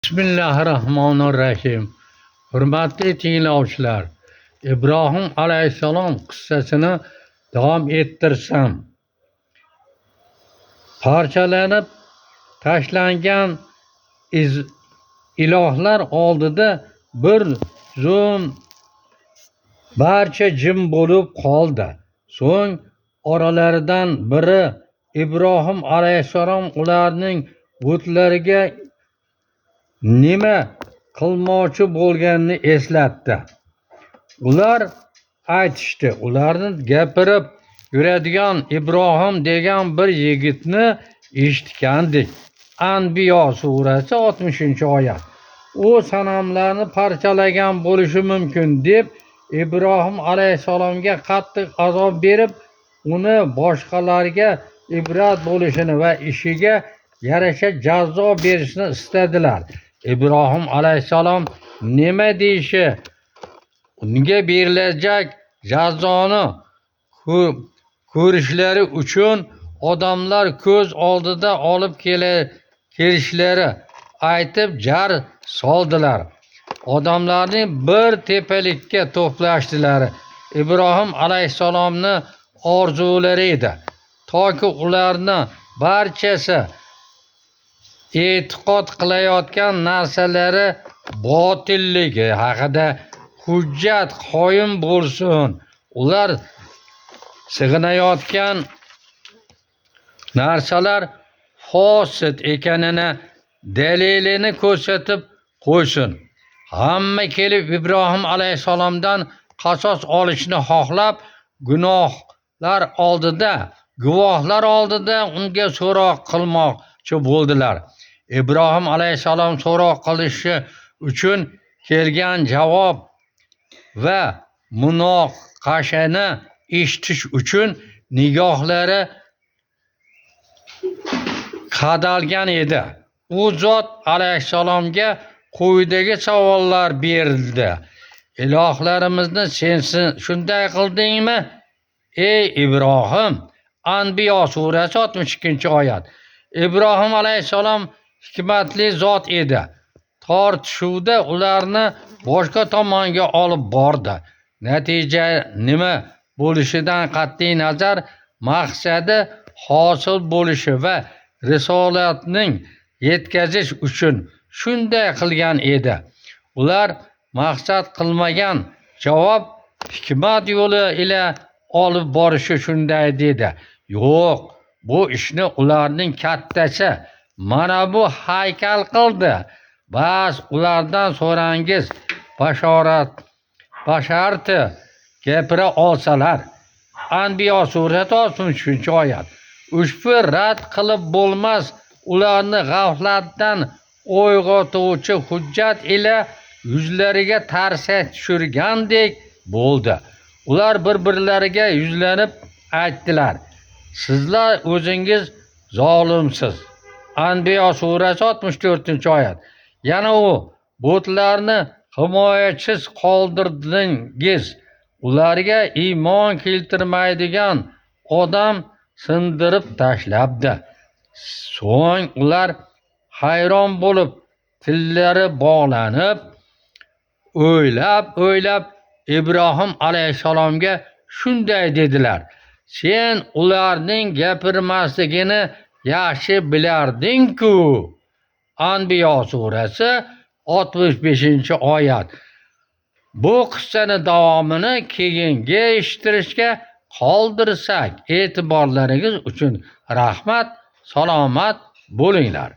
Bismillahirrahmanirrahim. Hurmatli tinglovchilar, Ibrohim alayhissalom qissasini davom ettirsam, parchalanib tashlangan ilohlar oldida bir zum barcha jim bo'lib qoldi. So'ng oralaridan biri Ibrohim alayhissalom ularning butlariga nima qilmoqchi bo'lganini eslatdi. Ular aytishdi, ularni gapirib yuradigan Ibrohim degan bir yigitni eshitgandik. Anbiyo surasi 60-oyat. U sanamlarni parchalagan bo'lishi mumkin deb Ibrohim alayhissalomga qattiq azob berib, uni boshqalarga ibrat bo'lishini va ishiga yarasha jazo berishni istadilar. Ibrohim alayhissalom nima deyishi, unga berilajak jazoni ko'rishlari uchun odamlar ko'z oldida olib kelishlari aytib jar soldilar. Odamlarni bir tepalikka to'plashdilar. Ibrohim alayhissalomni orzulari edi, toki ularni barchasi e'tiqod qilayotgan narsalari botilligi haqida hujjat qoyim bo'lsin. Ular sig'inayotgan narsalar fosid ekanini dalilini ko'rsatib qo'ysin. Hamma kelib Ibrohim alayhissalomdan qasos olishni xohlab, guvohlar oldida unga so'roq qilmoqchi bo'ldilar. Ibrohim alayhissalom so'roq qilishi uchun kelgan javob va munoqashani eshitish uchun nigohlari qadalgan edi. U zot alayhissalomga quyidagi savollar berildi. Ilohlarimizni sen shunday qildingmi? Ey Ibrohim! Anbiyo surasi 62-oyat. Ibrohim alayhissalom hikmatli zot edi. Tortishuvda ularni boshqa tomonga olib bordi. Natija nima bo'lishidan qat'iy nazar maqsadi hosil bo'lishi va risolatning yetkazish uchun shunday qilgan edi. Ular maqsad qilmagan javob hikmat yo'li ila olib borishi shunday dedi. Yo'q, bu ishni ularning kattasi mana bu haykal qildi. Bas ulardan so'rangiz, basharti gapira olsalar. Anbiyo surasi 63-oyat. Ushbu rad qilib bo'lmas, ularni g'aflatdan uyg'otuvchi hujjat ila yuzlariga tarsak tushirgandek bo'ldi. Ular bir-birlariga yuzlanib aytdilar: sizlar o'zingiz zolimsiz. Anbiyo surasi 64-oyat. Yana u butlarni himoyachisiz qoldirdingiz. Ularga iymon keltirmaydigan odam sindirib tashlabdi. So'ng ular hayron bo'lib, tillari bog'lanib, o'ylab Ibrohim alayhissalomga shunday dedilar: sen ularning gapirmasligini yaxshi bilarding-ku. Anbiyo surasi 65-oyat. Bu qissani davomini keyingi eshittirishga qoldirsak, e'tiborlaringiz uchun rahmat. Salomat bo'linglar.